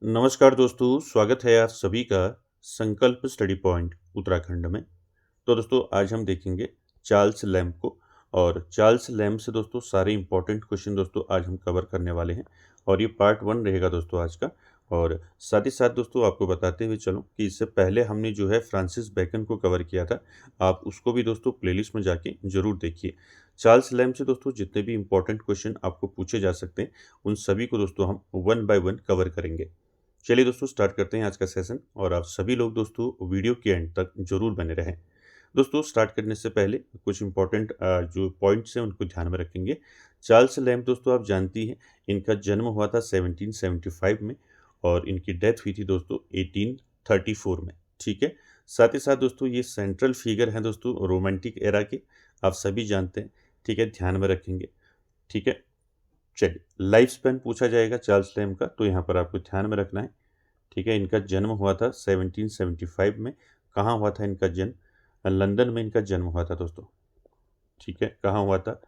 नमस्कार दोस्तों, स्वागत है आप सभी का संकल्प स्टडी पॉइंट उत्तराखंड में। तो दोस्तों आज हम देखेंगे चार्ल्स लैम्ब को। और चार्ल्स लैम्ब से दोस्तों सारे इंपॉर्टेंट क्वेश्चन दोस्तों आज हम कवर करने वाले हैं। और ये पार्ट 1 रहेगा दोस्तों आज का। और साथ ही साथ दोस्तों आपको बताते हुए चलूँ कि इससे पहले हमने जो है फ्रांसिस बेकन को कवर किया था। आप उसको भी दोस्तों प्लेलिस्ट में जाके ज़रूर देखिए। चार्ल्स लैम्ब से दोस्तों जितने भी इंपॉर्टेंट क्वेश्चन आपको पूछे जा सकते हैं, उन सभी को दोस्तों हम 1 बाय 1 कवर करेंगे। चलिए दोस्तों स्टार्ट करते हैं आज का सेशन। और आप सभी लोग दोस्तों वीडियो के एंड तक जरूर बने रहें। दोस्तों स्टार्ट करने से पहले कुछ इंपॉर्टेंट जो पॉइंट्स हैं उनको ध्यान में रखेंगे। चार्ल्स लैम्ब दोस्तों आप जानती हैं, इनका जन्म हुआ था 1775 में और इनकी डेथ हुई थी दोस्तों 1834 में। ठीक है। साथ ही साथ दोस्तों ये सेंट्रल फिगर हैं दोस्तों रोमांटिक एरा के, आप सभी जानते हैं। ठीक है, ध्यान में रखेंगे। ठीक है। चलिए, लाइफ स्पैन पूछा जाएगा चार्ल्स लैम्ब का, तो यहाँ पर आपको ध्यान में रखना है। ठीक है, इनका जन्म हुआ था 1775 में। कहाँ हुआ था इनका जन्म? लंदन में इनका जन्म हुआ था दोस्तों। ठीक है, कहाँ हुआ था?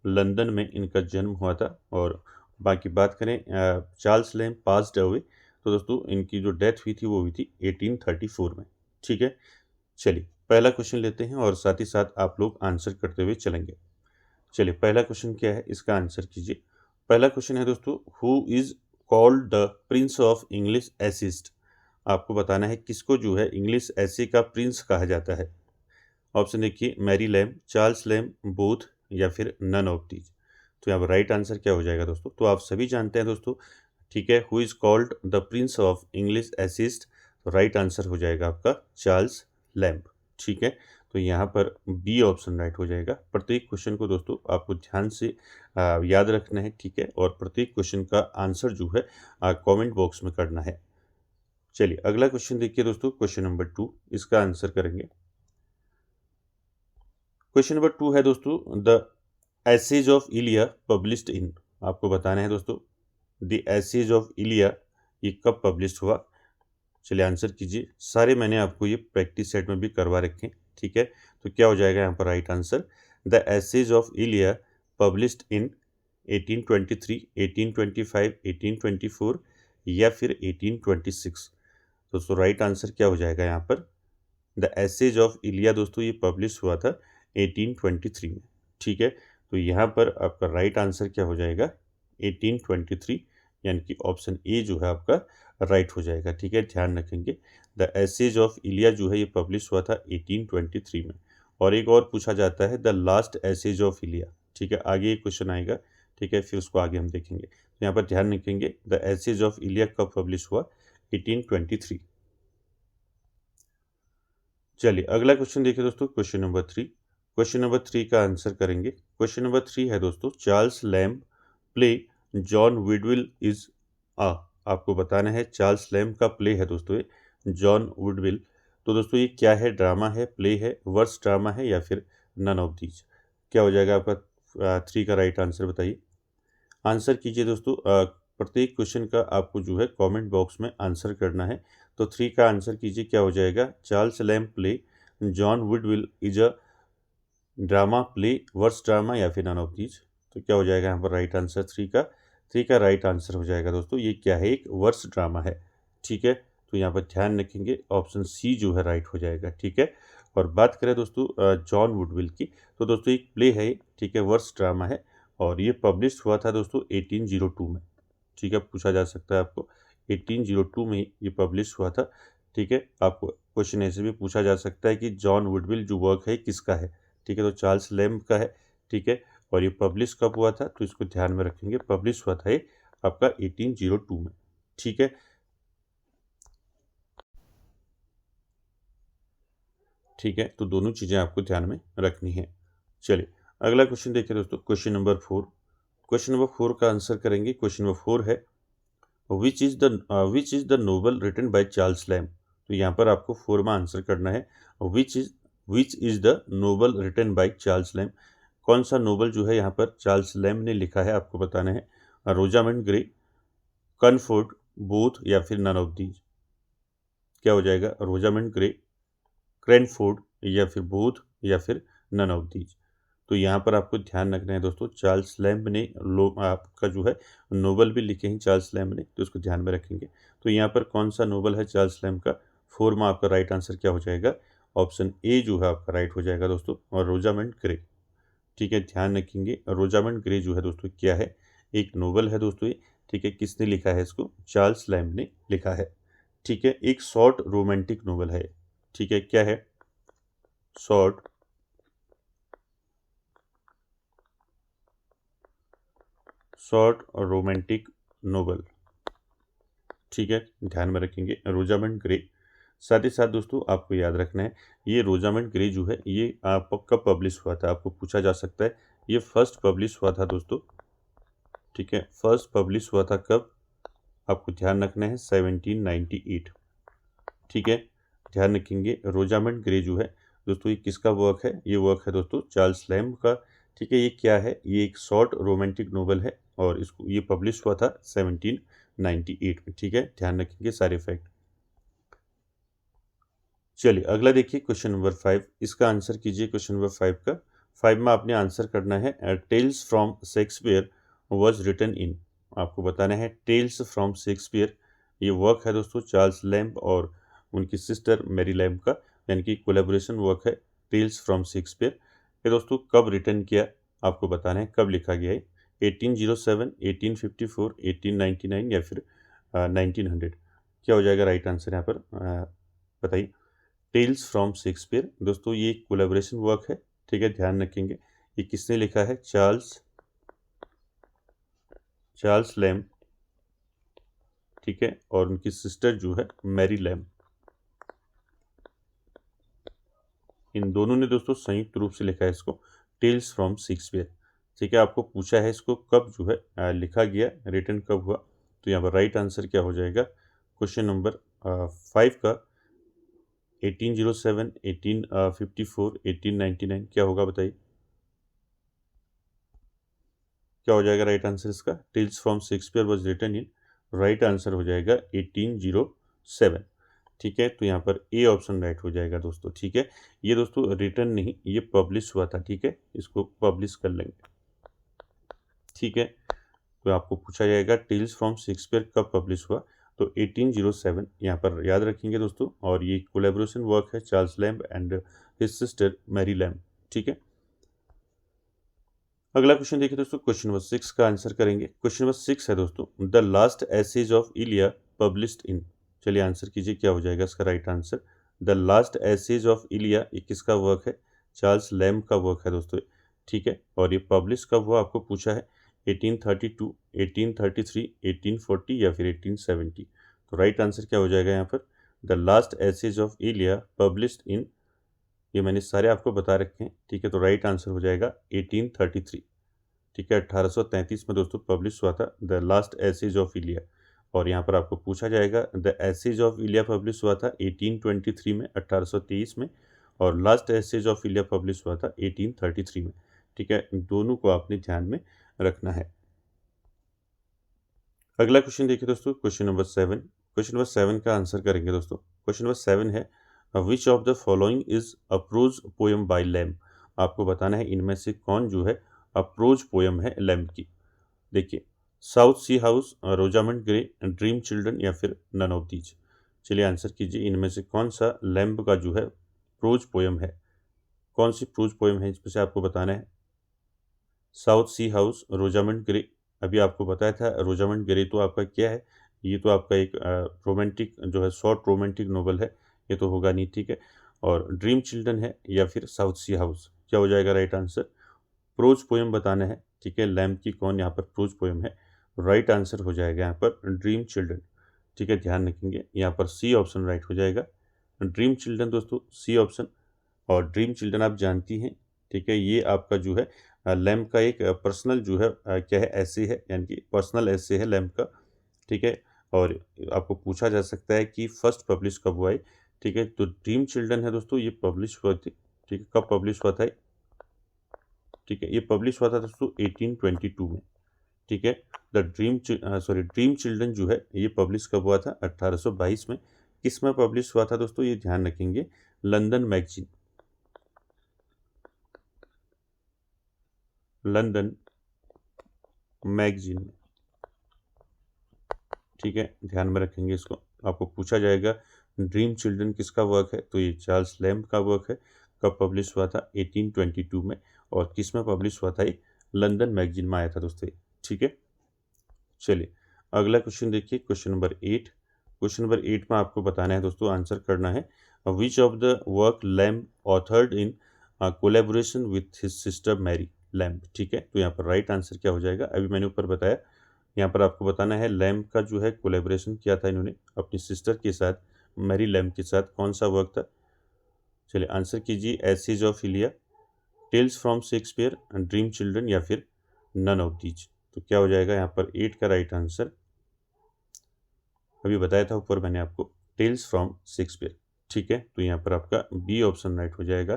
लंदन में इनका जन्म हुआ था। और बाकी बात करें चार्ल्स लैम्ब पास्ड अवे, तो दोस्तों इनकी जो डेथ हुई थी वो हुई थी 1834 में। ठीक है। चलिए पहला क्वेश्चन लेते हैं और साथ ही साथ आप लोग आंसर करते हुए चलेंगे। चलिए पहला क्वेश्चन क्या है, इसका आंसर कीजिए। पहला क्वेश्चन है दोस्तों, who is called the Prince of English assist. आपको बताना है किसको जो है इंग्लिश एसे का प्रिंस कहा जाता है। ऑप्शन देखिए, Mary Lamb, Charles Lamb, both या फिर नन ऑफ दीज। तो यहाँ पर राइट आंसर क्या हो जाएगा दोस्तों? तो आप सभी जानते हैं दोस्तों। ठीक है, who is called the Prince of English assist. तो राइट आंसर हो जाएगा आपका चार्ल्स लैम्ब। ठीक है, तो यहाँ पर बी ऑप्शन राइट हो जाएगा। प्रत्येक क्वेश्चन को दोस्तों आपको ध्यान से याद रखना है। ठीक है, और प्रत्येक क्वेश्चन का आंसर जो है कमेंट बॉक्स में करना है। चलिए अगला क्वेश्चन देखिए दोस्तों, क्वेश्चन नंबर 2, इसका आंसर करेंगे। क्वेश्चन नंबर 2 है दोस्तों, the essays of Elia published in. आपको बताना है दोस्तों द एसेज ऑफ इलिया ये कब पब्लिश हुआ। चलिए आंसर कीजिए। सारे मैंने आपको ये प्रैक्टिस सेट में भी करवा रखे हैं। ठीक है, तो क्या हो जाएगा यहाँ पर right answer? The essays of Elia published in 1823, 1825, 1824 या फिर 1826। दोस्तों राइट आंसर क्या हो जाएगा यहाँ पर? द एसेज ऑफ इलिया दोस्तों ये पब्लिश हुआ था 1823 में। ठीक है, तो यहाँ पर आपका राइट आंसर क्या हो जाएगा? 1823, यानी कि ऑप्शन ए जो है आपका राइट हो जाएगा। ठीक है, ध्यान रखेंगे। द एसेज ऑफ इलिया जो है ये पब्लिश हुआ था 1823 में। और एक और पूछा जाता है द लास्ट एसेज ऑफ इलिया। ठीक है, आगे एक क्वेश्चन आएगा। ठीक है, फिर उसको आगे हम देखेंगे। तो यहाँ पर ध्यान रखेंगे द एसेज ऑफ इलिया कब पब्लिश हुआ? 1823। चलिए अगला क्वेश्चन देखिए दोस्तों, क्वेश्चन नंबर 3। क्वेश्चन नंबर 3 का आंसर करेंगे। क्वेश्चन नंबर 3 है दोस्तों, Charles Lamb play John Woodvil is a. आपको बताना है चार्ल्स लैम्ब का प्ले है दोस्तों ये जॉन वुडविल। तो दोस्तों ये क्या है? ड्रामा है, प्ले है, वर्स ड्रामा है या फिर नन ऑफ दीज? क्या हो जाएगा आपका 3 का राइट आंसर बताइए। आंसर कीजिए दोस्तों। प्रत्येक क्वेश्चन का आपको जो है कमेंट बॉक्स में आंसर करना है। तो 3 का आंसर कीजिए, क्या हो जाएगा? Charles Lamb play John Woodvil is a drama, play, verse drama या फिर नन ऑफ दीज। तो क्या हो जाएगा यहाँ पर राइट आंसर 3 का राइट आंसर हो जाएगा दोस्तों, ये क्या है? एक वर्स ड्रामा है। ठीक है, तो यहाँ पर ध्यान रखेंगे ऑप्शन सी जो है राइट हो जाएगा। ठीक है, और बात करें दोस्तों जॉन वुडविल की, तो दोस्तों एक प्ले है। ठीक है, वर्स ड्रामा है और ये पब्लिश हुआ था दोस्तों 1802 में। ठीक है, पूछा जा सकता है आपको 1802 में ये पब्लिश हुआ था। ठीक है, आपको क्वेश्चन ऐसे भी पूछा जा सकता है कि जॉन वुडविल जो वर्क है किसका है। ठीक है, तो चार्ल्स लैम्ब का है। ठीक है, और ये पब्लिश कब हुआ था? तो इसको ध्यान में रखेंगे, पब्लिश हुआ था ये आपका 1802 में। ठीक है। ठीक है, तो दोनों चीज़ें आपको ध्यान में रखनी है। चलिए अगला क्वेश्चन देखिए दोस्तों, क्वेश्चन नंबर 4। क्वेश्चन नंबर 4 का आंसर करेंगे। क्वेश्चन नंबर 4 है which is the novel written by Charles Lamb. तो यहाँ पर आपको 4 में आंसर करना है। Which is the novel written by Charles Lamb. कौन सा नोवेल जो है यहाँ पर चार्ल्स लैम्ब ने लिखा है, आपको बताना है। रोजामंड ग्रे, कनफोर्ड, बोथ या फिर नन ऑफ दीज। क्या हो जाएगा? रोजामंड ग्रे, क्रैनफोर्ड या फिर बोथ या फिर नन ऑफ दीज। तो यहाँ पर आपको ध्यान रखना है दोस्तों, चार्ल्स लैम्ब ने आपका जो है नोबल भी लिखे हैं चार्ल्स लैम्ब ने, तो उसको ध्यान में रखेंगे। तो यहाँ पर कौन सा नोबल है चार्ल्स लैम्ब का? 4 में आपका राइट आंसर क्या हो जाएगा? ऑप्शन ए जो है आपका राइट हो जाएगा दोस्तों, और रोजामंड ग्रे। ठीक है, ध्यान रखेंगे रोजामंड ग्रे जो है दोस्तों क्या है? एक नोवेल है दोस्तों ये। ठीक है, किसने लिखा है इसको? चार्ल्स लैम्ब ने लिखा है। ठीक है, एक शॉर्ट रोमांटिक नोवेल है। ठीक है, क्या है? शॉर्ट और रोमांटिक नोवेल। ठीक है, ध्यान में रखेंगे रोजामंड ग्रे। साथ ही साथ दोस्तों आपको याद रखना है, ये रोजामंड ग्रे जो है ये आप कब पब्लिश हुआ था, आपको पूछा जा सकता है। ये फर्स्ट पब्लिश हुआ था दोस्तों। ठीक है, फर्स्ट पब्लिश हुआ था कब? आपको ध्यान रखना है 1798। ठीक है, ध्यान रखेंगे रोजामंड ग्रे जो है दोस्तों ये किसका वर्क है? ये वर्क है दोस्तों चार्ल्स लैम्ब का। ठीक है, ये क्या है? ये एक शॉर्ट रोमांटिक नोवेल है और इसको ये पब्लिश हुआ था 1798 में। ठीक है, ध्यान रखेंगे सारे फैक्ट। चलिए अगला देखिए क्वेश्चन नंबर 5, इसका आंसर कीजिए क्वेश्चन नंबर 5 का। 5 में आपने आंसर करना है tales from Shakespeare was written in. आपको बताना है टेल्स फ्रॉम शेक्सपियर, ये वर्क है दोस्तों चार्ल्स लैम्ब और उनकी सिस्टर मैरी लैम्ब का, यानी कि कोलेबोरेशन वर्क है टेल्स फ्रॉम शेक्सपियर। ये दोस्तों कब रिटन किया आपको बताना है, कब लिखा गया है? 1807, 1854, 1899 या फिर 1900? क्या हो जाएगा राइट आंसर यहाँ पर? बताइए। टेल्स फ्रॉम शेक्सपियर दोस्तों ये एक कोलैबोरेशन वर्क है। ठीक है, ध्यान रखेंगे ये किसने लिखा है? Charles lamb. ठीक है, और उनकी सिस्टर जो है मैरी लैम्ब, इन दोनों ने दोस्तों संयुक्त रूप से लिखा है इसको टेल्स फ्रॉम शेक्सपियर। ठीक है, आपको पूछा है इसको कब जो है लिखा गया, रिटन कब हुआ? तो यहाँ पर राइट आंसर क्या हो जाएगा क्वेश्चन नंबर 5 का? 1807, 1854, 1899 क्या होगा बताइए? क्या हो जाएगा राइट आंसर इसका? Tales from Shakespeare was written in, right answer हो जाएगा 1807। ठीक है, तो यहाँ पर ए ऑप्शन राइट हो जाएगा दोस्तों। ठीक है, ये दोस्तों रिटन नहीं, ये पब्लिश हुआ था। ठीक है, इसको पब्लिश कर लेंगे। ठीक है, तो आपको पूछा जाएगा टेल्स फ्रॉम शेक्सपियर कब पब्लिश हुआ, तो 1807 यहाँ पर याद रखेंगे दोस्तों। और ये कोलैबोरेशन वर्क है Charles Lamb and his sister Mary Lamb. ठीक है, अगला क्वेश्चन देखिए दोस्तों, क्वेश्चन नंबर 6 का आंसर करेंगे। क्वेश्चन नंबर 6 है दोस्तों, the last essays of Elia published in. चलिए आंसर कीजिए, क्या हो जाएगा इसका right answer? The last essays of Elia ये किसका वर्क है? चार्ल्स लैम्ब का वर्क है दोस्तों। ठीक है, और ये पब्लिश कब हुआ आपको पूछा है? 1832, 1833, 1840 या फिर 1870? तो राइट आंसर क्या हो जाएगा यहाँ पर? The last essays of Elia published in, ये मैंने सारे आपको बता रखे हैं। ठीक है, तो राइट आंसर हो जाएगा 1833। ठीक है, 1833 में दोस्तों पब्लिश हुआ था द लास्ट एसेज ऑफ इलिया। और यहाँ पर आपको पूछा जाएगा the essays of Iliya publish हुआ था 1823 में, 1823 में, और last essays of Iliya publish हुआ था 1833 में। ठीक है, दोनों को आपने ध्यान में रखना है। अगला क्वेश्चन देखिए दोस्तों, क्वेश्चन नंबर 7। क्वेश्चन नंबर 7 का आंसर करेंगे दोस्तों। क्वेश्चन नंबर 7 है which of the following is a prose poem by Lamb. आपको बताना है इनमें से कौन जो है अप्रोज पोएम है लैम्ब की। देखिए, South Sea House, Rosamund Gray, Dream children या फिर नन ऑफ दीज। चलिए आंसर कीजिए, इनमें से कौन सा लैम्ब का जो है प्रोज पोएम है? कौन सी प्रोज पोएम है इसमें से आपको बताना है। South Sea House, Rosamund grey, अभी आपको बताया था रोजामंड ग्रे तो आपका क्या है? ये तो आपका एक रोमांटिक जो है शॉर्ट रोमांटिक नोवेल है, ये तो होगा नहीं। ठीक है, और ड्रीम चिल्ड्रन है या फिर साउथ सी हाउस? क्या हो जाएगा राइट आंसर? प्रोज पोएम बताना है। ठीक है, लैम्ब की कौन यहाँ पर प्रोज पोएम है? राइट आंसर हो जाएगा यहाँ पर ड्रीम चिल्ड्रन। ठीक है, ध्यान रखेंगे यहाँ पर सी ऑप्शन राइट हो जाएगा, ड्रीम चिल्ड्रन दोस्तों, सी ऑप्शन। और ड्रीम चिल्ड्रन आप जानती हैं। ठीक है, ये आपका जो है लैम्ब का एक पर्सनल जो है क्या है, ऐसे है, यानी कि पर्सनल ऐसे है लैम्ब का। ठीक है, और आपको पूछा जा सकता है कि फर्स्ट पब्लिश कब हुआ है। ठीक है, तो ड्रीम चिल्ड्रन है दोस्तों, ये पब्लिश हुआ थी। ठीक है, कब पब्लिश हुआ था? ठीक है, ये पब्लिश हुआ था दोस्तों 1822 में। ठीक है, ड्रीम चिल्ड्रन जो है ये पब्लिश कब हुआ था? 1822 में। किस में पब्लिश हुआ था दोस्तों, ये ध्यान रखेंगे, लंदन मैगजीन। लंदन मैगजीन में। ठीक है, ध्यान में रखेंगे इसको। आपको पूछा जाएगा ड्रीम चिल्ड्रन किसका वर्क है, तो ये चार्ल्स लैम्ब का वर्क है। कब पब्लिश हुआ था, 1822 में। और किस में पब्लिश हुआ था, ये लंदन मैगजीन में आया था दोस्तों। ठीक है, चलिए अगला क्वेश्चन देखिए, क्वेश्चन नंबर 8। क्वेश्चन नंबर 8 में आपको बताना है दोस्तों, आंसर करना है which of the work Lamb authored in collaboration with his sister Mary Lamb. ठीक है, तो यहाँ पर राइट आंसर क्या हो जाएगा, अभी मैंने ऊपर बताया। यहाँ पर आपको बताना है लैम्ब का जो है कोलेबोरेशन किया था इन्होंने अपनी सिस्टर के साथ, मैरी लैम्ब के साथ। कौन सा वर्क था, चलिए आंसर कीजिए। Essays of Elia, Tales from Shakespeare, Dream children, या फिर नन ऑफ दीज। तो क्या हो जाएगा यहाँ पर 8 का राइट आंसर, अभी बताया था ऊपर मैंने आपको, टेल्स फ्रॉम शेक्सपियर। ठीक है, तो यहाँ पर आपका बी ऑप्शन राइट हो जाएगा।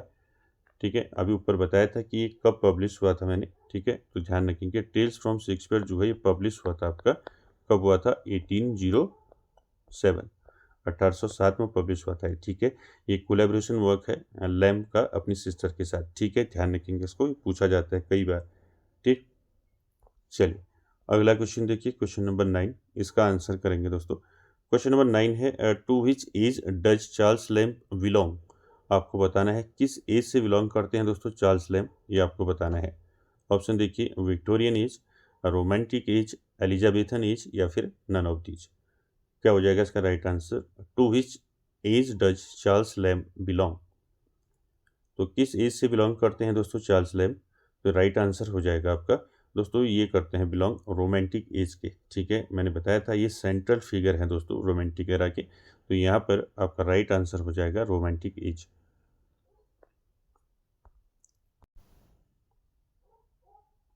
ठीक है, अभी ऊपर बताया था कि ये कब पब्लिश हुआ था मैंने। ठीक है, तो ध्यान रखेंगे टेल्स फ्रॉम शेक्सपियर जो है ये पब्लिश हुआ था आपका, कब हुआ था, 1807, 1807 में पब्लिश हुआ था। ठीक है, ये कोलैबोरेशन वर्क है लैम्ब का अपनी सिस्टर के साथ। ठीक है, ध्यान रखेंगे इसको, पूछा जाता है कई बार। ठीक, चलिए अगला क्वेश्चन देखिए, क्वेश्चन नंबर 9। इसका आंसर करेंगे दोस्तों। क्वेश्चन नंबर 9 है to which age does Charles Lamb belong. आपको बताना है किस एज से बिलोंग करते हैं दोस्तों चार्ल्स लैम्ब, ये आपको बताना है। ऑप्शन देखिए, Victorian age, romantic age, Elizabethan age, या फिर नन ऑफ दीज। क्या हो जाएगा इसका right answer, to which age does Charles Lamb belong. तो किस एज से बिलोंग करते हैं दोस्तों चार्ल्स लैम्ब, तो राइट आंसर हो जाएगा आपका दोस्तों, ये करते हैं बिलोंग रोमांटिक एज के। ठीक है, मैंने बताया था ये सेंट्रल फिगर है दोस्तों रोमांटिक एरा के, तो यहाँ पर आपका राइट आंसर हो जाएगा रोमांटिक एज।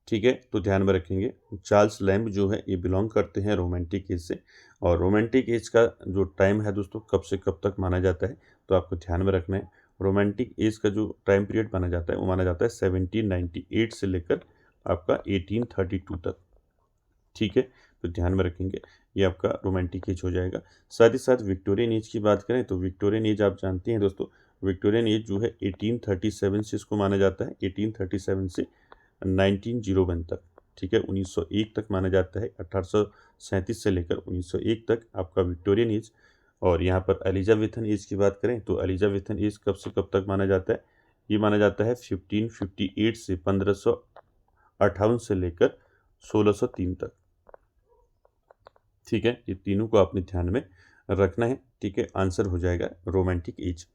ठीक है, तो ध्यान में रखेंगे चार्ल्स लैम्ब जो है ये बिलोंग करते हैं रोमांटिक एज से। और रोमांटिक एज का जो टाइम है दोस्तों कब से कब तक माना जाता है, तो आपको ध्यान में रखना है। रोमांटिक एज का जो टाइम पीरियड माना जाता है वो माना जाता है 1798 से लेकर आपका 1832 तक। ठीक है, तो ध्यान में रखेंगे ये आपका रोमांटिक एज हो जाएगा। साथ ही साथ विक्टोरियन एज की बात करें तो विक्टोरियन एज आप जानते हैं दोस्तों, विक्टोरियन एज जो है 1837 से इसको माना जाता है, 1837 से 1901 तक। ठीक है, 1901 तक माना जाता है, 1837 से लेकर 1901 तक आपका विक्टोरियन एज। और यहाँ पर एलिजाबेथन एज की बात करें तो एलिजाबेथन एज कब से कब तक माना जाता है, ये माना जाता है 1558 से 1558 से लेकर 1603 तक। ठीक है, ये तीनों को आपने ध्यान में रखना है। ठीक है, आंसर हो जाएगा रोमांटिक एज।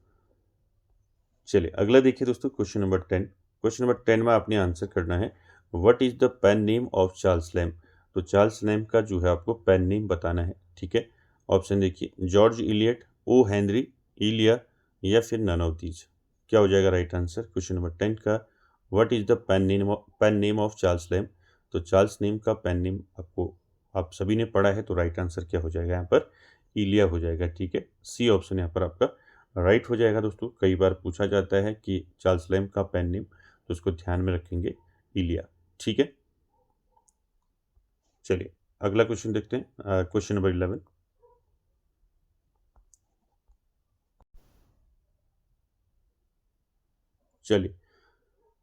चलिए अगला देखिए दोस्तों, क्वेश्चन नंबर 10। क्वेश्चन नंबर 10 में आपने आंसर करना है what is the pen name of Charles Lamb. तो चार्ल्स लैम्ब का जो है आपको पेन नेम बताना है। ठीक है, ऑप्शन देखिए, जॉर्ज इलियट, ओ हेनरी, इलिया, या फिर नन ऑफ दीज। क्या हो जाएगा राइट आंसर क्वेश्चन नंबर 10 का, what is the pen name of Charles Lamb. तो चार्ल्स नेम का पेन नेम आपको आप सभी ने पढ़ा है, तो राइट आंसर क्या हो जाएगा यहाँ पर, इलिया हो जाएगा। ठीक है, सी ऑप्शन यहाँ पर आपका राइट हो जाएगा दोस्तों। कई बार पूछा जाता है कि चार्ल्स लैम्ब का पेन नेम, तो उसको ध्यान में रखेंगे, इलिया। ठीक है, चलिए अगला क्वेश्चन देखते हैं, क्वेश्चन नंबर 11। चलिए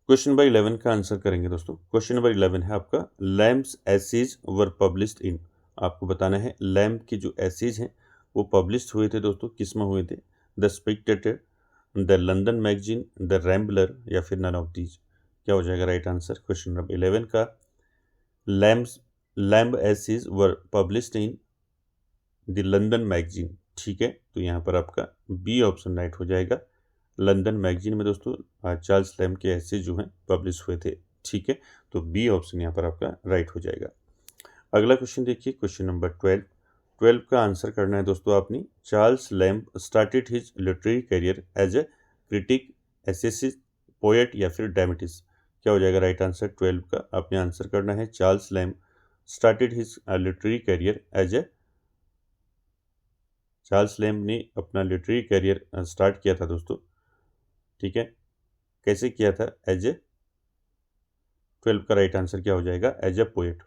क्वेश्चन नंबर 11 का आंसर करेंगे दोस्तों। क्वेश्चन नंबर 11 है आपका, Lamb's essays were published in. आपको बताना है लैम्ब के जो एसेज हैं वो पब्लिश हुए थे दोस्तों, किस में हुए थे, the Spectator, the London magazine, the Rambler, या फिर नन ऑफ दीज। क्या हो जाएगा राइट आंसर क्वेश्चन नंबर 11 का, Lamb's Lamb essays were published in the London magazine. ठीक है, तो यहाँ पर आपका बी ऑप्शन राइट हो जाएगा, लंदन मैगजीन में दोस्तों चार्ल्स लैम्ब के एसेज जो हैं पब्लिश हुए थे। ठीक है, तो बी ऑप्शन यहाँ पर आपका राइट हो जाएगा। अगला क्वेश्चन देखिए, क्वेश्चन नंबर 12। 12 का आंसर करना है दोस्तों आपने, Charles Lamb started his literary career as a critic, essayist, poet, या फिर ड्रामेटिस्ट। क्या हो जाएगा राइट आंसर 12 का, आपने आंसर करना है Charles Lamb started his literary career as a, Charles Lamb ने अपना लिटरेरी करियर स्टार्ट किया था दोस्तों। ठीक है, कैसे किया था, एज ए, 12 का राइट आंसर क्या हो जाएगा, एज ए पोएट।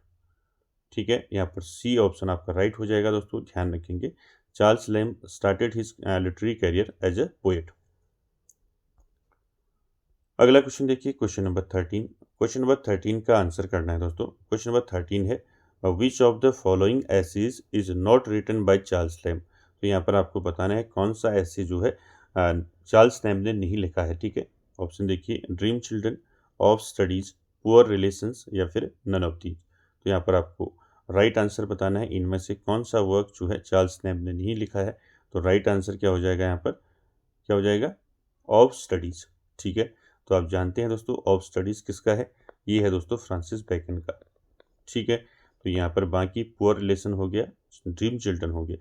ठीक है, यहाँ पर सी ऑप्शन आपका राइट हो जाएगा दोस्तों, ध्यान रखेंगे, Charles Lamb started his literary career as a poet. अगला क्वेश्चन देखिए, क्वेश्चन नंबर 13। क्वेश्चन नंबर 13 का आंसर करना है दोस्तों। क्वेश्चन नंबर 13 है which of the following essays is not written by Charles Lamb. तो यहाँ पर आपको बताना है कौन सा ऐसे जो है चार्ल्स लैम्ब ने नहीं लिखा है। ठीक है, ऑप्शन देखिए, dream children, of studies, poor relations या फिर नन ऑफ दीज। तो यहाँ पर आपको राइट आंसर बताना है इनमें से कौन सा वर्क जो है चार्ल्स लैम्ब ने नहीं लिखा है। तो राइट आंसर क्या हो जाएगा यहाँ पर, क्या हो जाएगा, ऑफ स्टडीज। ठीक है, तो आप जानते हैं दोस्तों ऑफ स्टडीज किसका है, ये है दोस्तों फ्रांसिस बेकन का। ठीक है, तो यहाँ पर बाकी पुअर रिलेशन हो गया, ड्रीम चिल्ड्रन हो गया।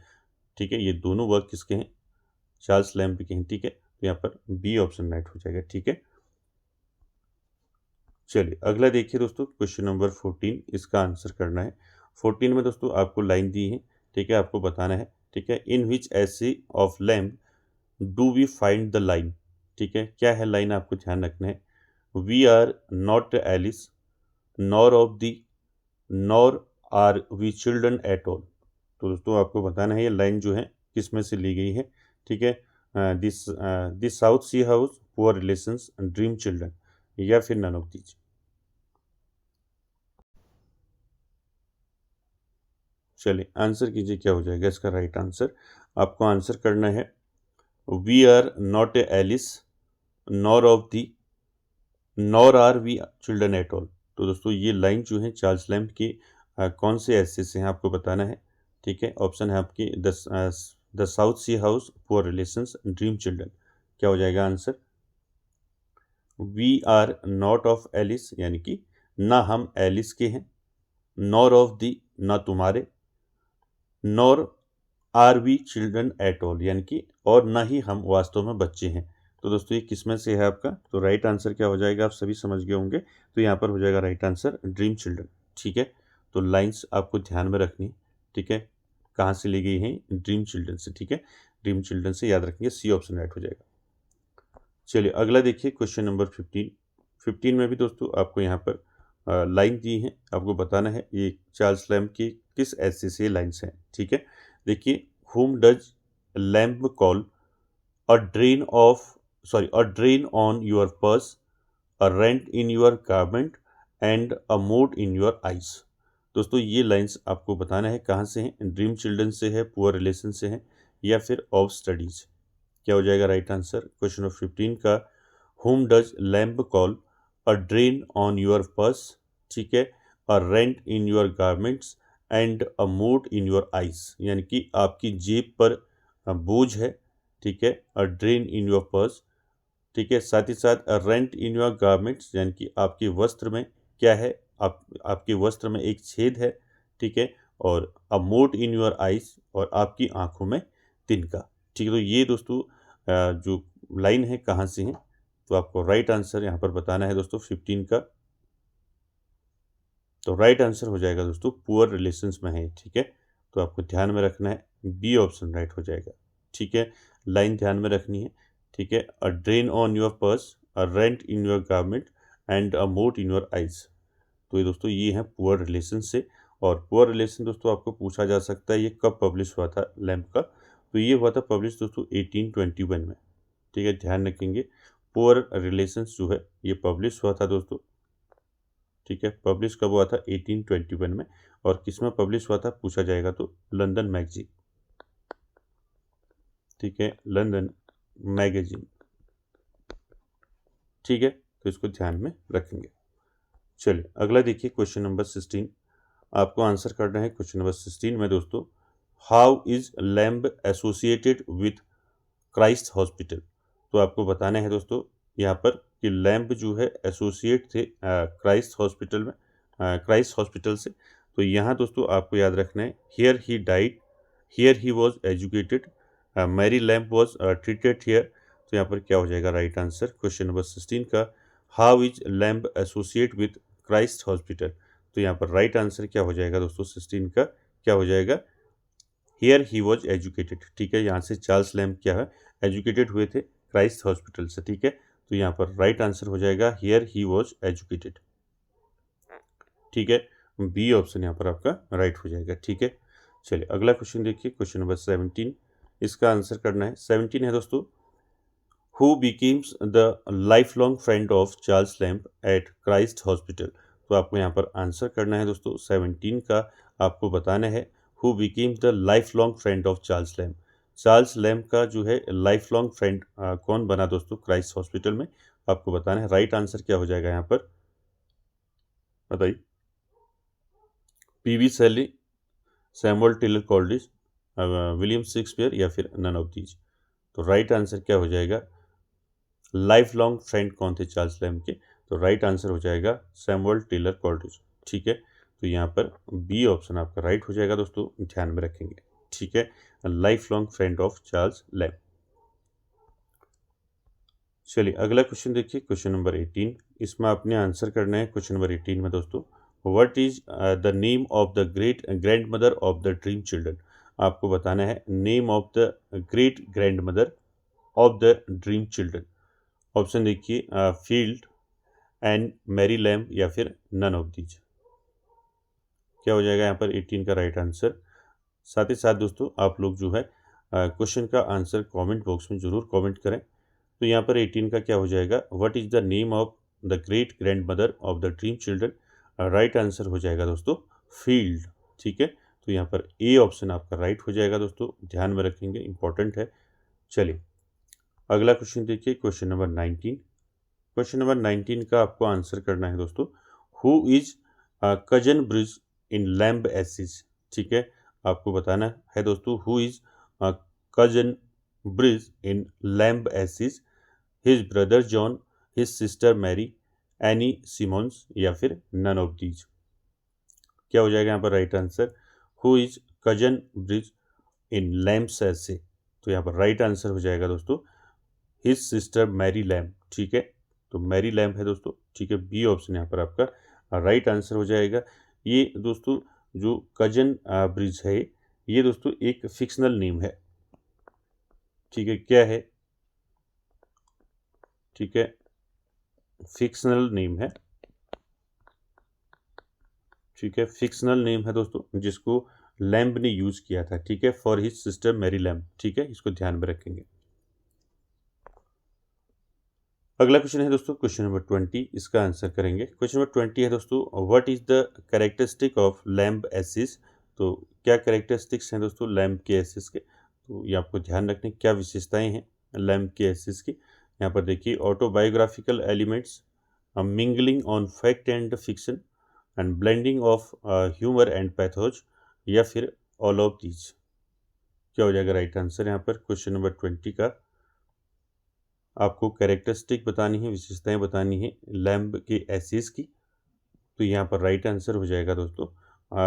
ठीक है, ये दोनों वर्क किसके हैं, चार्ल्स लैम्ब के हैं। ठीक है, तो यहाँ पर बी ऑप्शन राइट हो जाएगा। ठीक है, चलिए अगला देखिए दोस्तों, क्वेश्चन नंबर 14, इसका आंसर करना है। 14 में दोस्तों आपको लाइन दी है। ठीक है, आपको बताना है। ठीक है, in which essay of Lamb do we find the line. ठीक है, क्या है लाइन, आपको ध्यान रखना है। We are not Alice, nor of thee, nor are we children at all. तो दोस्तों आपको बताना है ये लाइन जो है किस में से ली गई है। ठीक है, this South Sea House, poor relations, dream children या फिर नन ऑफ दीज। चलिए आंसर कीजिए, क्या हो जाएगा इसका राइट आंसर। आपको आंसर करना है we are not Alice, nor of thee, nor are we children at all. तो दोस्तों ये लाइन जो है चार्ल्स लैम्ब की कौन से ऐसे से हैं आपको बताना है। ठीक है, ऑप्शन है आपकी the South Sea House, poor relations, dream children. क्या हो जाएगा answer, we are not of Alice, यानी कि ना हम एलिस के हैं, नॉर ऑफ दी, ना तुम्हारे, nor are we children at all, यानी कि और ना ही हम वास्तव में बच्चे हैं। तो दोस्तों ये किसमें से है आपका, तो राइट आंसर क्या हो जाएगा, आप सभी समझ गए होंगे। तो यहाँ पर हो जाएगा राइट आंसर ड्रीम चिल्ड्रन। ठीक है, तो लाइंस आपको ध्यान में रखनी है। ठीक है, कहाँ से ली गई है, ड्रीम चिल्ड्रन से। ठीक है, ड्रीम चिल्ड्रन से याद रखेंगे, सी ऑप्शन राइट हो जाएगा। चलिए अगला देखिए, क्वेश्चन नंबर 15। 15 में भी दोस्तों आपको यहाँ पर लाइन दी है, आपको बताना है ये चार्ल्स लैम्ब की किस ऐसे से लाइन्स हैं। ठीक है, देखिए, whom does lamb call, a drain of, sorry, a drain on your purse, a rent in your garment and a mote in your eyes। दोस्तों ये लाइंस आपको बताना है कहाँ से हैं, ड्रीम चिल्ड्रन से है, पुअर रिलेशन से है या फिर ऑफ स्टडीज। क्या हो जाएगा राइट आंसर क्वेश्चन नंबर 15 का, whom does lamb call, a drain on your purse, ठीक है, a rent in your garments and a mote in your eyes, यानी कि आपकी जेब पर बोझ है। ठीक है, a drain in your purse. ठीक है, साथ ही साथ अ रेंट इन योर गारमेंट्स, यानी कि आपके वस्त्र में क्या है, आपके वस्त्र में एक छेद है। ठीक है, और अ मोट इन योर आइज, और आपकी आंखों में तिनका। ठीक है, तो ये दोस्तों जो लाइन है कहाँ से है, तो आपको राइट आंसर यहाँ पर बताना है दोस्तों 15 का। तो राइट आंसर हो जाएगा दोस्तों पुअर रिलेशंस में है। ठीक है, तो आपको ध्यान में रखना है, बी ऑप्शन राइट हो जाएगा। ठीक है, लाइन ध्यान में रखनी है। ठीक है, a drain on your purse, a rent in your garment and a mote in your eyes. तो ये दोस्तों ये है पुअर रिलेशन से। और पुअर रिलेशन दोस्तों आपको पूछा जा सकता है ये कब पब्लिश हुआ था लैम्ब का, तो ये हुआ था पब्लिश दोस्तों 1821 में। ठीक है, ध्यान रखेंगे, पुअर रिलेशंस जो है ये पब्लिश हुआ था दोस्तों। ठीक है, पब्लिश कब हुआ था 1821 में, और किस में पब्लिश हुआ था पूछा जाएगा तो लंदन मैगजीन। ठीक है, लंदन मैगजीन। ठीक है, तो इसको ध्यान में रखेंगे। चलिए अगला देखिए, क्वेश्चन नंबर 16, आपको आंसर करना है क्वेश्चन नंबर 16 में दोस्तों, how is lamb associated with Christ Hospital. तो आपको बताना है दोस्तों यहाँ पर कि लैम्ब जो है एसोसिएट थे क्राइस्ट हॉस्पिटल में, क्राइस्ट हॉस्पिटल से। तो यहाँ दोस्तों आपको याद रखना है, here he died, here he was educated, Mary Lamb was treated here. तो यहाँ पर क्या हो जाएगा राइट आंसर क्वेश्चन नंबर 16 का, how is lamb associate with Christ Hospital. तो यहाँ पर राइट आंसर क्या हो जाएगा दोस्तों 16 का, क्या हो जाएगा, हियर ही वॉज एजुकेटेड। ठीक है, यहाँ से चार्ल्स लैम्ब क्या है, एजुकेटेड हुए थे क्राइस्ट हॉस्पिटल से। ठीक है, तो यहाँ पर राइट आंसर हो जाएगा हियर ही वॉज एजुकेटेड। ठीक है, बी ऑप्शन यहाँ पर आपका राइट हो जाएगा। ठीक है, चलिए अगला क्वेश्चन देखिए, क्वेश्चन नंबर 17, इसका आंसर करना है। 17 है दोस्तों, who becomes the lifelong friend of Charles Lamb at Christ Hospital. तो आपको यहाँ पर आंसर करना है दोस्तों, 17 का आपको बताना है who becomes the lifelong friend of Charles Lamb. Charles Lamb का जो है लाइफ लॉन्ग फ्रेंड कौन बना दोस्तों क्राइस्ट हॉस्पिटल में, आपको बताना है। राइट आंसर क्या हो जाएगा यहाँ पर, बताइए। पीवी शैली, सैमुअल टेलर कॉल्डिस, विलियम शेक्सपियर या फिर नन ऑफ दीज। तो राइट आंसर क्या हो जाएगा, लाइफ लॉन्ग फ्रेंड कौन थे चार्ल्स लैम्ब के, तो राइट आंसर हो जाएगा सैमुअल टेलर कॉल्डिस। ठीक है, तो यहाँ पर बी ऑप्शन आपका राइट हो जाएगा दोस्तों, ध्यान में रखेंगे। ठीक है, life long friend of Charles lamb. चलिए अगला क्वेश्चन देखिए, क्वेश्चन नंबर 18। इसमें आपने आंसर करना है क्वेश्चन नंबर 18 में दोस्तों, what is the name of the great grand mother of the dream children. आपको बताना है name of the great grand mother of the dream children. Option देखिए, फील्ड एंड मैरी लैम्ब या फिर नन ऑफ दीज। क्या हो जाएगा यहाँ पर 18 का राइट आंसर। साथ ही साथ दोस्तों आप लोग जो है क्वेश्चन का आंसर कमेंट बॉक्स में ज़रूर कमेंट करें। तो यहाँ पर 18 का क्या हो जाएगा, what is the name of the great grand mother of the dream children. Right answer हो जाएगा दोस्तों फील्ड। ठीक है, तो यहाँ पर ए ऑप्शन आपका राइट हो जाएगा दोस्तों, ध्यान में रखेंगे, इंपॉर्टेंट है। चलिए अगला क्वेश्चन देखिए, क्वेश्चन नंबर 19। क्वेश्चन नंबर 19 का आपको आंसर करना है दोस्तों, हु इज कजन ब्रिज इन लैम्ब एसिस। ठीक है, आपको बताना है दोस्तों, हु इज कजन ब्रिज in Lamb essays, his brother John, his sister Mary, Annie Simmons या फिर नन ऑफ दीज। क्या हो जाएगा यहाँ पर right answer, who is cousin ब्रिज इन लैम्ब एसिस। तो यहाँ पर राइट आंसर हो जाएगा दोस्तों हिज सिस्टर मैरी लैम्ब। ठीक है, तो मैरी लैम्ब है दोस्तों। ठीक है, बी ऑप्शन यहाँ पर आपका राइट आंसर हो जाएगा। ये दोस्तों जो कजन ब्रिज है, ये दोस्तों एक फिक्शनल नेम है। ठीक है, क्या है, ठीक है, फिक्शनल नेम है। ठीक है, फिक्शनल नेम है दोस्तों जिसको लैम्ब ने यूज किया था। ठीक है, for his sister Mary Lamb. ठीक है, इसको ध्यान में रखेंगे। अगला क्वेश्चन है दोस्तों क्वेश्चन नंबर 20, इसका आंसर करेंगे। क्वेश्चन नंबर 20 है दोस्तों, what is the characteristic of Lamb essays. तो क्या कैरेक्टरिस्टिक्स हैं दोस्तों लैम्ब के एसिस के, तो ये आपको ध्यान रखने क्या विशेषताएं हैं लैम्ब के एसिस की। यहाँ पर देखिए, autobiographical elements, mingling on fact and fiction, and blending of humour and pathos, या फिर ऑल ऑफ दीज। क्या हो जाएगा राइट आंसर यहाँ पर क्वेश्चन नंबर 20 का। आपको कैरेक्टरिस्टिक बतानी है, विशेषताएं बतानी है लैम्ब के एसिस की। तो यहाँ पर राइट आंसर हो जाएगा दोस्तों,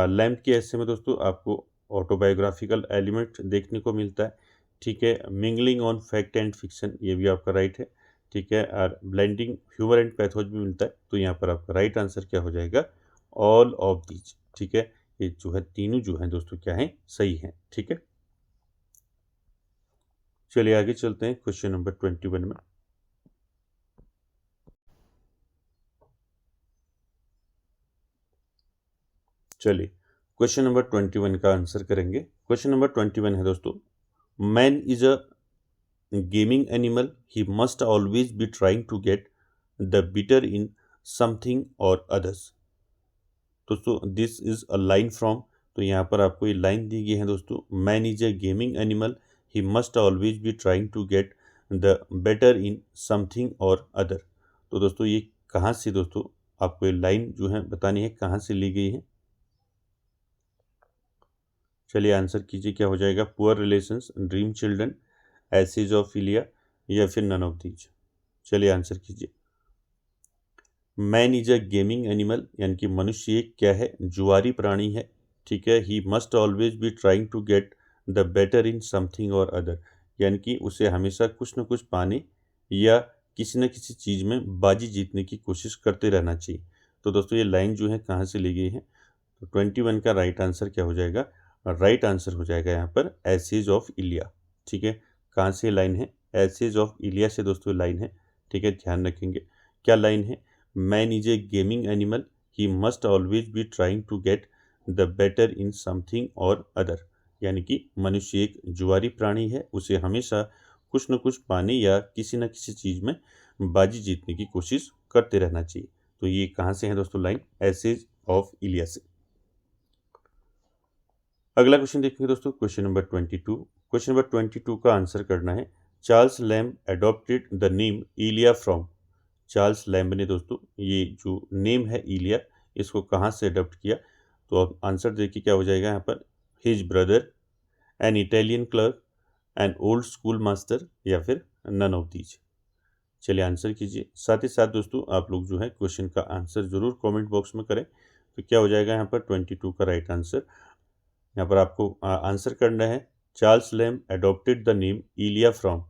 लैम्ब के एसे में दोस्तों आपको ऑटोबायोग्राफिकल एलिमेंट देखने को मिलता है। ठीक है, mingling on fact and fiction, ये भी आपका राइट है। ठीक है, और ब्लेंडिंग ह्यूमर एंड पैथोज भी मिलता है। तो यहाँ पर आपका राइट आंसर क्या हो जाएगा, ऑल ऑफ दीज। ठीक है, ये जो है तीनों जो है दोस्तों क्या है, सही है। ठीक है, चलिए आगे चलते हैं क्वेश्चन नंबर 21 में। चलिए क्वेश्चन नंबर 21 का आंसर करेंगे। क्वेश्चन नंबर 21 है दोस्तों, man is a gaming animal, he must always be trying to get the better in something or others. दोस्तों this is a line from, तो यहाँ पर आपको ये लाइन दी गई है दोस्तों, man is a gaming animal, he must always be trying to get the better in something or other. तो दोस्तों ये कहाँ से दोस्तों आपको ये लाइन जो है बतानी है, कहाँ से ली गई है। चलिए आंसर कीजिए, क्या हो जाएगा, poor relations, dream Children, Essays of Elia, या फिर नन ऑफ दीज। चलिए आंसर कीजिए। Man is a gaming animal, यानी कि मनुष्य एक क्या है, जुआरी प्राणी है। ठीक है, he must always be trying to get the better in something or other, यानी कि उसे हमेशा कुछ न कुछ पाने या किसी न किसी चीज़ में बाजी जीतने की कोशिश करते रहना चाहिए। तो दोस्तों ये लाइन जो है कहाँ से ली गई है, तो 21 का राइट आंसर क्या हो जाएगा, राइट आंसर हो जाएगा यहाँ पर एसिज ऑफ इलिया। ठीक है, कहाँ से लाइन है, एसिज ऑफ इलिया से दोस्तों लाइन है। ठीक है, ध्यान रखेंगे क्या लाइन है, man is a gaming animal, he must always be trying to get the better in something or other, यानी कि मनुष्य एक जुआरी प्राणी है, उसे हमेशा कुछ न कुछ पाने या किसी न किसी चीज़ में बाजी जीतने की कोशिश करते रहना चाहिए। तो ये कहाँ से है दोस्तों लाइन? एसेज ऑफ इलिया से। अगला क्वेश्चन देखेंगे दोस्तों, क्वेश्चन नंबर 22। क्वेश्चन नंबर 22 का आंसर करना है, Charles Lamb adopted the name Elia from. Charles Lamb ने दोस्तों ये जो नेम है इलिया, इसको कहाँ से अडॉप्ट किया? तो अब आंसर देखिए क्या हो जाएगा यहाँ पर, his brother, an Italian clerk, an old school master, या फिर नन ऑफ दीज। चलिए आंसर कीजिए। साथ ही साथ दोस्तों आप लोग जो है क्वेश्चन का आंसर ज़रूर कमेंट बॉक्स में करें। तो क्या हो जाएगा यहाँ पर 22 का राइट आंसर। यहाँ पर आपको आंसर करना है, Charles Lamb adopted the name Elia from.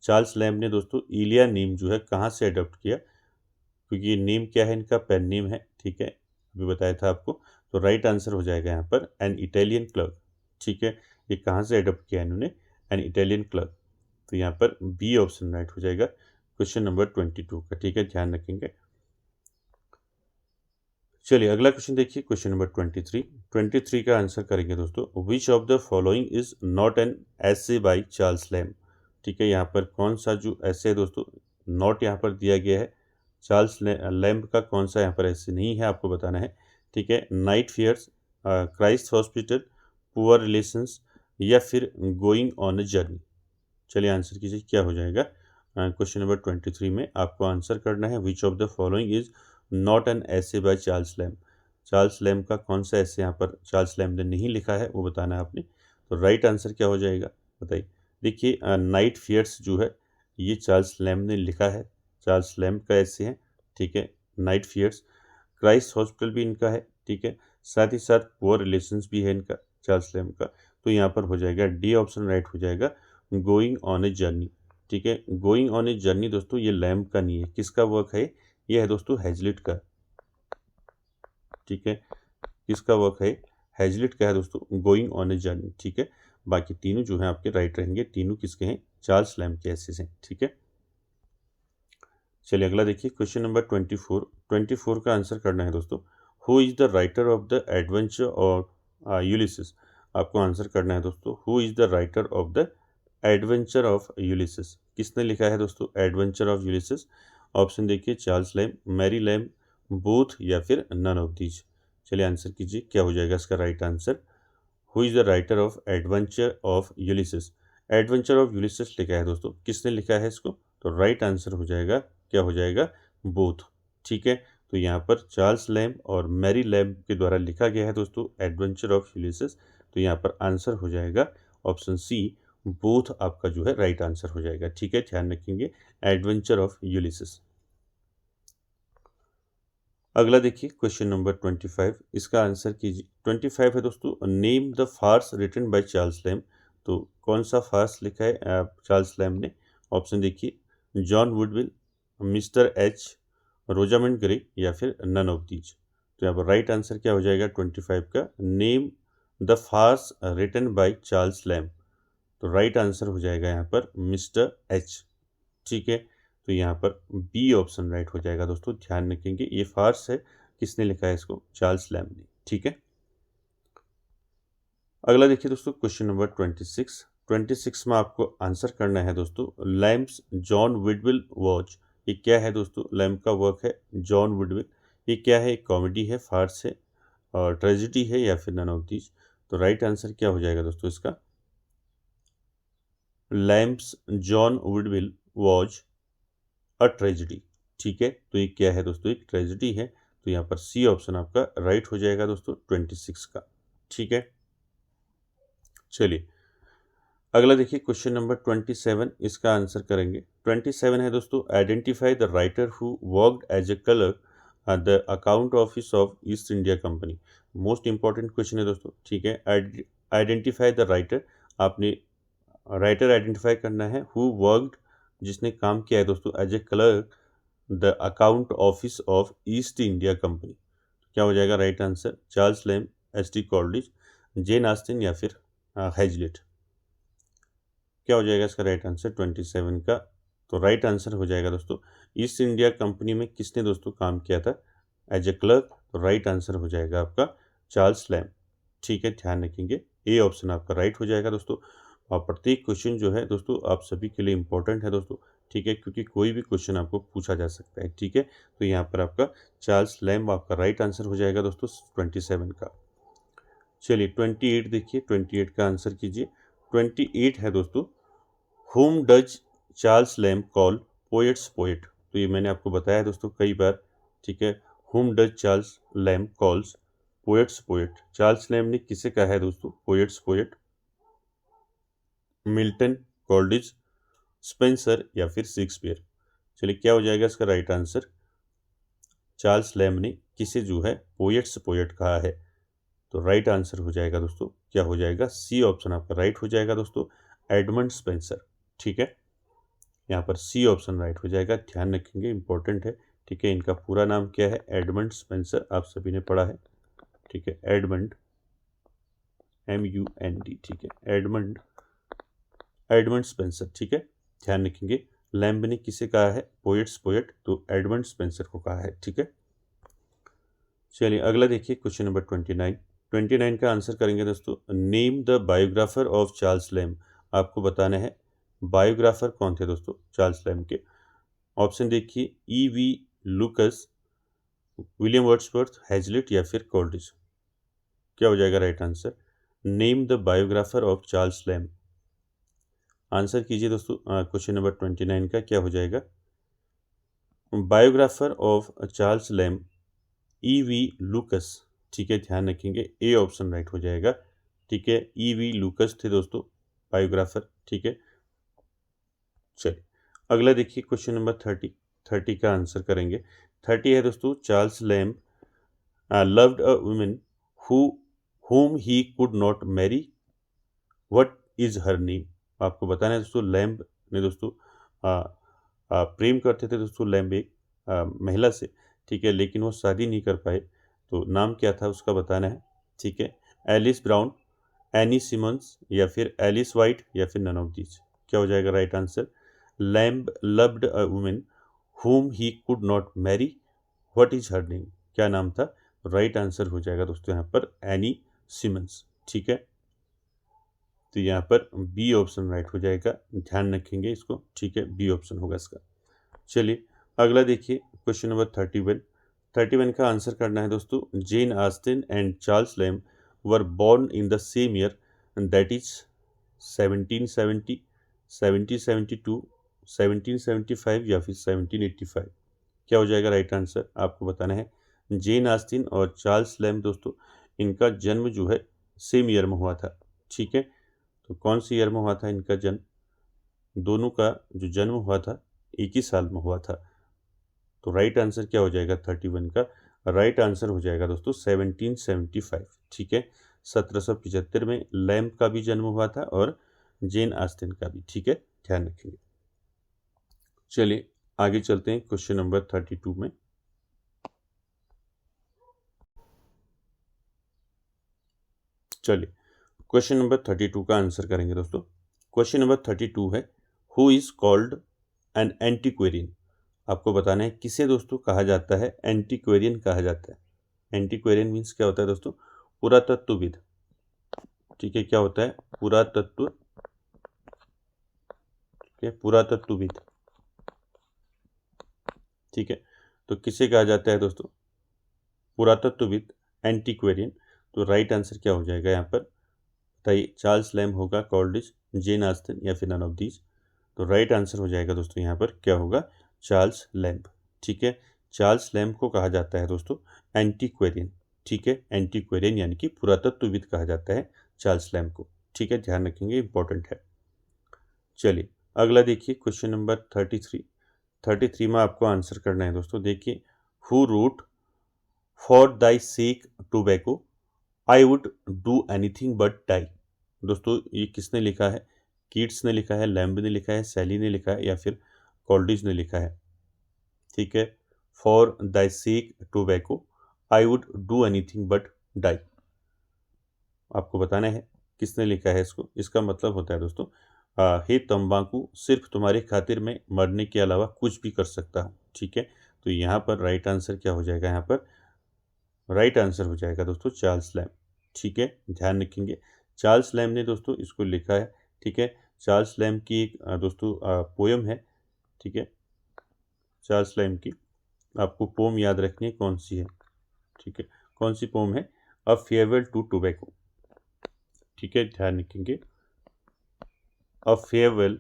Charles Lamb ने दोस्तों इलिया नेम जो है कहाँ से अडॉप्ट किया? क्योंकि ये नेम क्या है, इनका पेन नेम है, ठीक है, अभी बताया था आपको। तो राइट आंसर हो जाएगा यहाँ पर एन इटालियन क्लर्क। ठीक है, ये कहाँ से अडॉप्ट किया इन्होंने? An Italian clerk. तो यहाँ पर बी ऑप्शन राइट हो जाएगा क्वेश्चन नंबर 22 का। ठीक है, ध्यान रखेंगे। चलिए अगला क्वेश्चन देखिए, क्वेश्चन नंबर 23 का आंसर करेंगे दोस्तों, विच of the following is not an essay by Charles lamb. ठीक है, यहाँ पर कौन सा जो ऐसे है दोस्तों, नॉट यहाँ पर दिया गया है, चार्ल्स लैम्ब का कौन सा यहाँ पर ऐसे नहीं है, आपको बताना है। ठीक है, night fears, Christ Hospital, poor relations, या फिर गोइंग ऑन अ जर्नी। चलिए आंसर कीजिए क्या हो जाएगा। क्वेश्चन नंबर 23 में आपको आंसर करना है, which of the following is not an essay by Charles Lamb. Charles Lamb का कौन सा ऐसे यहाँ पर चार्ल्स लैम्ब ने नहीं लिखा है, वो बताना है आपने। तो राइट आंसर क्या हो जाएगा बताइए। देखिए नाइट फेयर्स जो है ये चार्ल्स लैम्ब ने लिखा है, चार्ल्स लैम्ब का ऐसे है। ठीक है, नाइट फेयर्स, क्राइस्ट हॉस्पिटल भी इनका है। ठीक है, साथ ही साथ पुअर रिलेशंस भी है इनका चार्ल्स लैम्ब का। तो यहाँ पर हो जाएगा डी ऑप्शन राइट हो जाएगा, गोइंग ऑन ए जर्नी। ठीक है, गोइंग ऑन ए जर्नी दोस्तों ये लैम्ब का नहीं है, किसका वर्क है? ये है दोस्तों हैजलिट का। ठीक है, किसका वर्क है? हैजलिट का है दोस्तों, गोइंग ऑन ए जर्नी। ठीक है, बाकी तीनों जो हैं आपके राइट रहेंगे, तीनों किसके हैं? चार्ल्स लैम्ब के ऐसे हैं। ठीक है, चलिए अगला देखिए, क्वेश्चन नंबर 24 का आंसर करना है दोस्तों, who is the writer of the adventure or Ulysses. आपको आंसर करना है दोस्तों, who is the writer of the adventure of Ulysses. किसने लिखा है दोस्तों एडवेंचर ऑफ यूलिसिस? ऑप्शन देखिए, Charles Lamb, Mary Lamb, both, या फिर नन ऑफ दीज। चलिए आंसर कीजिए क्या हो जाएगा इसका right answer. Who is the writer of adventure of Ulysses? Adventure of Ulysses लिखा है दोस्तों, किसने लिखा है इसको? तो राइट आंसर हो जाएगा, क्या हो जाएगा? बोथ। ठीक है, तो यहाँ पर चार्ल्स लैम्ब और मैरी लैम्ब के द्वारा लिखा गया है दोस्तों एडवेंचर ऑफ यूलिसिस। तो यहाँ पर आंसर हो जाएगा ऑप्शन सी, बोथ आपका जो है राइट आंसर हो जाएगा। ठीक है, ध्यान रखेंगे, एडवेंचर ऑफ यूलिसिस। अगला देखिए, क्वेश्चन नंबर 25, इसका आंसर कीजिए। 25 है दोस्तों, name the farce written by Charles Lamb. तो कौन सा फार्स लिखा है चार्ल्स लैम्ब ने? ऑप्शन देखिए, John Woodvil, Mr H, Rosamund Gray, या फिर नन ऑफ दीज। तो यहाँ पर राइट आंसर क्या हो जाएगा 25 का, name the farce written by Charles Lamb. तो राइट आंसर हो जाएगा यहाँ पर मिस्टर एच। ठीक है, तो यहाँ पर बी ऑप्शन राइट हो जाएगा दोस्तों, ध्यान रखेंगे ये फार्स है, किसने लिखा है इसको? चार्ल्स लैम्ब ने। ठीक है, अगला देखिए दोस्तों, क्वेश्चन नंबर 26 में आपको आंसर करना है दोस्तों, लैम्ब्स जॉन वुडविल वॉच। ये क्या है दोस्तों? लैम्ब का वर्क है जॉन वुडविल। ये क्या है? कॉमेडी है, फार्स है, और ट्रेजिडी है, या फिर नन ऑफ दीज। तो राइट आंसर क्या हो जाएगा दोस्तों इसका? Lamb's John Woodvil was a tragedy. ठीक है, तो ये क्या है दोस्तों? एक ट्रेजिडी है। तो यहाँ पर सी ऑप्शन आपका राइट हो जाएगा दोस्तों 26 का। ठीक है, चलिए अगला देखिए, क्वेश्चन नंबर 27, इसका आंसर करेंगे। 27 है दोस्तों, identify the writer who worked as a clerk at the account office of East India Company. Most important question है दोस्तों। ठीक है, आइडेंटिफाई द राइटर, आपने राइटर आइडेंटिफाई करना है, हु वर्कड, जिसने काम किया है दोस्तों, as a clerk the account office of East India Company. क्या हो जाएगा right answer? Charles Lamb, S T Coleridge, Jane Austen, या फिर हैजलिट। क्या हो जाएगा इसका राइट आंसर 27 का? तो राइट आंसर हो जाएगा दोस्तों, ईस्ट इंडिया कंपनी में किसने दोस्तों काम किया था एज ए क्लर्क? तो राइट आंसर हो जाएगा आपका चार्ल्स लैम्ब। ठीक है, ध्यान रखेंगे, ए ऑप्शन आपका राइट हो जाएगा दोस्तों। और प्रत्येक क्वेश्चन जो है दोस्तों आप सभी के लिए इम्पोर्टेंट है दोस्तों, ठीक है, क्योंकि कोई भी क्वेश्चन आपको पूछा जा सकता है, ठीक है। तो यहाँ पर आपका चार्ल्स लैम्ब आपका राइट आंसर हो जाएगा दोस्तों 27 का। चलिए 28 देखिए, 28 का आंसर कीजिए। 28 है दोस्तों, home does Charles lamb call poets poet. तो ये मैंने आपको बताया दोस्तों कई बार, ठीक है। Home does Charles lamb calls poets poet. Charles Lamb ने किसे कहा है दोस्तों पोएट्स पोएट? मिल्टन, कोल्डिज, स्पेंसर या फिर शेक्सपियर। चलिए क्या हो जाएगा इसका राइट आंसर? चार्ल्स लैम्ब ने किसे जो है पोएट्स पोएट कहा है? तो राइट आंसर हो जाएगा दोस्तों, क्या हो जाएगा? सी ऑप्शन आपका राइट हो जाएगा दोस्तों, एडमंड स्पेंसर, ठीक है। यहाँ पर सी ऑप्शन राइट हो जाएगा, ध्यान रखेंगे, इंपॉर्टेंट है, ठीक है। इनका पूरा नाम क्या है? एडमंड स्पेंसर, आप सभी ने पढ़ा है, ठीक है। एडमंड, MUND, ठीक है, एडमंड स्पेंसर, ठीक है, ध्यान रखेंगे। लैम्ब ने किसे कहा है पोएट्स पोएट? तो एडमंड स्पेंसर को कहा है, ठीक है। चलिए अगला देखिए, क्वेश्चन नंबर 29। 29 का आंसर करेंगे दोस्तों, name the biographer of Charles lamb. आपको बताना है बायोग्राफर कौन थे दोस्तों चार्ल्स लैम्ब के। ऑप्शन देखिए, E.V. Lucas, William Wordsworth, Hazlitt या फिर कोल्डिज। क्या हो जाएगा right answer? Name the biographer of Charles Lamb. Answer कीजिए दोस्तों क्वेश्चन नंबर 29 का, क्या हो जाएगा? Biographer of Charles Lamb E.V. Lucas, ठीक है, ध्यान रखेंगे, ए ऑप्शन राइट हो जाएगा, ठीक है। E.V. लुकस थे दोस्तों बायोग्राफर, ठीक है। चलिए अगला देखिए, क्वेश्चन नंबर 30 का आंसर करेंगे। 30 है दोस्तों, Charles lamb loved a woman who whom he could not marry, what is her name। आपको बताना है दोस्तों, लैम्ब ने दोस्तों प्रेम करते थे दोस्तों लैम्ब एक महिला से, ठीक है, लेकिन वो शादी नहीं कर पाए। तो नाम क्या था उसका बताना है, ठीक है। एलिस ब्राउन, एनी सिमंस या फिर एलिस वाइट या फिर नन ऑफ दीज। क्या हो जाएगा right answer? Lamb loved a woman whom he could not marry, what is her name। क्या नाम था? राइट आंसर हो जाएगा दोस्तों यहाँ पर एनी सिमंस, ठीक है। तो यहाँ पर बी ऑप्शन राइट हो जाएगा, ध्यान रखेंगे इसको, ठीक है, बी ऑप्शन होगा इसका। चलिए अगला देखिए, क्वेश्चन नंबर 31। 31 का आंसर करना है दोस्तों, Jane Austen and Charles Lamb were born in the same year, that is 1770, 1772, 1775 या फिर 1785। क्या हो जाएगा राइट आंसर? आपको बताना है। जेन आस्टिन और चार्ल्स लैम्ब दोस्तों, इनका जन्म जो है सेम ईयर में हुआ था, ठीक है। तो कौन सी ईयर में हुआ था इनका जन्म? दोनों का जो जन्म हुआ था एक ही साल में हुआ था। तो राइट आंसर क्या हो जाएगा 31 का? राइट आंसर हो जाएगा दोस्तों 1775, ठीक है। 1775 में लैम्ब का भी जन्म हुआ था और जेन आस्टिन का भी, ठीक है, ध्यान रखेंगे। चलिए आगे चलते हैं क्वेश्चन नंबर 32 में। चलिए क्वेश्चन नंबर 32 का आंसर करेंगे दोस्तों। क्वेश्चन नंबर 32 है, हु इज कॉल्ड एन एंटीक्वेरियन। आपको बताना है किसे दोस्तों कहा जाता है एंटीक्वेरियन कहा जाता है। एंटीक्वेरियन मीन्स क्या होता है दोस्तों? पुरातत्वविद, ठीक है। क्या होता है? पुरातत्व, ठीक है, पुरातत्वविद, ठीक है। तो किसे कहा जाता है दोस्तों? पुरातत्वविद, एंटीक्वेरियन। तो राइट आंसर क्या हो जाएगा यहाँ पर बताइए? चार्ल्स लैम्ब होगा, कोल्डिज, जेन आस्टिन या फिर नन ऑफ दीज। तो राइट आंसर हो जाएगा दोस्तों यहाँ पर क्या होगा? चार्ल्स लैम्ब, ठीक है। चार्ल्स लैम्ब को कहा जाता है दोस्तों एंटीक्वेरियन, ठीक है। एंटीक्वेरियन यानी कि पुरातत्वविद कहा जाता है चार्ल्स लैम्ब को, ठीक है, ध्यान रखेंगे, इंपॉर्टेंट है। चलिए अगला देखिए, क्वेश्चन नंबर 33। 33 में आपको आंसर करना है दोस्तों। देखिए, who wrote for thy sake tobacco, I would do anything but die. दोस्तों ये किसने लिखा है? कीट्स ने लिखा है, लैम्ब ने लिखा है, सैली ने लिखा है या फिर कोल्डिज ने लिखा है, ठीक है। For thy sake tobacco, I would do anything but die. आपको बताना है किसने लिखा है इसको। इसका मतलब होता है दोस्तों, हे तंबाकू, सिर्फ तुम्हारी खातिर मैं मरने के अलावा कुछ भी कर सकता हूँ, ठीक है। तो यहाँ पर राइट आंसर क्या हो जाएगा? यहाँ पर राइट आंसर हो जाएगा दोस्तों चार्ल्स लैम्ब, ठीक है, ध्यान रखेंगे। चार्ल्स लैम्ब ने दोस्तों इसको लिखा है, ठीक है। चार्ल्स लैम्ब की एक दोस्तों पोयम है, ठीक है। चार्ल्स लैम्ब की आपको पोम याद रखनी है कौन सी है, ठीक है। कौन सी पोम है? अ फेयरवेल टू टोबैको, ठीक है, ध्यान रखेंगे। A farewell,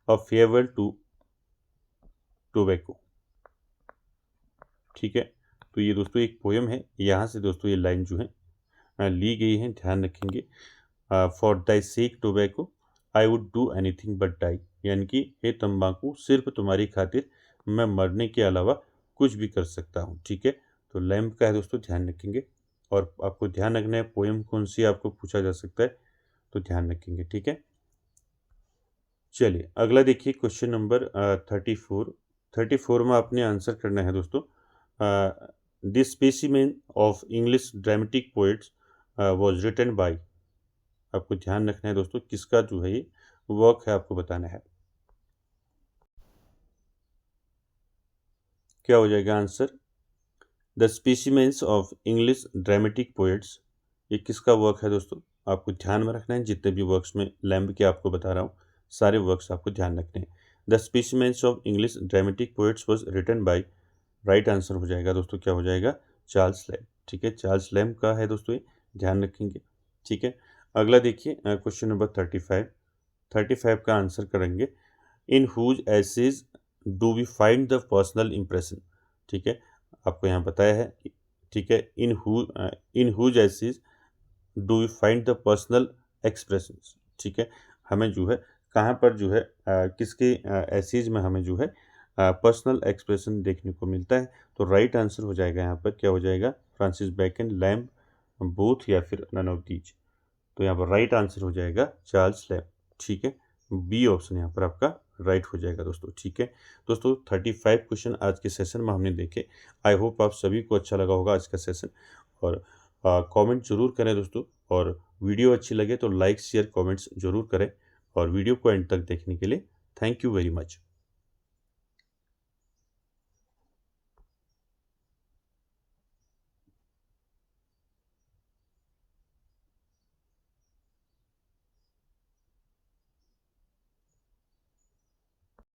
a farewell to tobacco, ठीक है। तो ये दोस्तों एक पोयम है, यहाँ से दोस्तों ये लाइन जो है ली गई है, ध्यान रखेंगे। For thy sake tobacco I would do anything but die, यानी कि हे तंबाकू, सिर्फ तुम्हारी खातिर मैं मरने के अलावा कुछ भी कर सकता हूँ, ठीक है। तो लैम्प का है दोस्तों, ध्यान रखेंगे। और आपको ध्यान रखना है पोयम कौन सी है, आपको पूछा जा सकता है, तो ध्यान रखेंगे, ठीक है। चलिए अगला देखिए क्वेश्चन नंबर 34। 34 में आपने आंसर करना है दोस्तों। This specimen of English dramatic poets was written by, आपको ध्यान रखना है दोस्तों, किसका जो है ये वर्क है, आपको बताना है। क्या हो जाएगा answer? The specimens of English dramatic poets, ये किसका वर्क है दोस्तों? आपको ध्यान में रखना है, जितने भी वर्क्स में लैम्ब के आपको बता रहा हूँ, सारे वर्क्स आपको ध्यान रखने हैं। The specimens of English dramatic poets was written by, right answer हो जाएगा दोस्तों, क्या हो जाएगा? चार्ल्स लैम्ब, ठीक है। चार्ल्स लैम्ब का है दोस्तों ये, ध्यान रखेंगे, ठीक है। अगला देखिए क्वेश्चन नंबर 35। 35 का आंसर करेंगे। In whose essays do we find the personal impression, ठीक है, आपको यहाँ बताया है, ठीक है। In whose essays do we find the personal expression, ठीक है। हमें जो है कहाँ पर जो है किसके एसेज में हमें जो है पर्सनल एक्सप्रेशन देखने को मिलता है, तो राइट आंसर हो जाएगा यहाँ पर, क्या हो जाएगा? फ्रांसिस बैकन, लैम्ब, बोथ, या फिर नन ऑफ दीज। तो यहाँ पर राइट आंसर हो जाएगा चार्ल्स लैम्ब, ठीक है। बी ऑप्शन यहाँ पर आपका राइट हो जाएगा दोस्तों, ठीक है। दोस्तों 35 क्वेश्चन आज के सेशन में हमने देखे। आई होप आप सभी को अच्छा लगा होगा आज का सेशन, और कमेंट जरूर करें दोस्तों, और वीडियो अच्छी लगे तो लाइक शेयर कमेंट्स जरूर करें, और वीडियो को एंड तक देखने के लिए थैंक यू वेरी मच।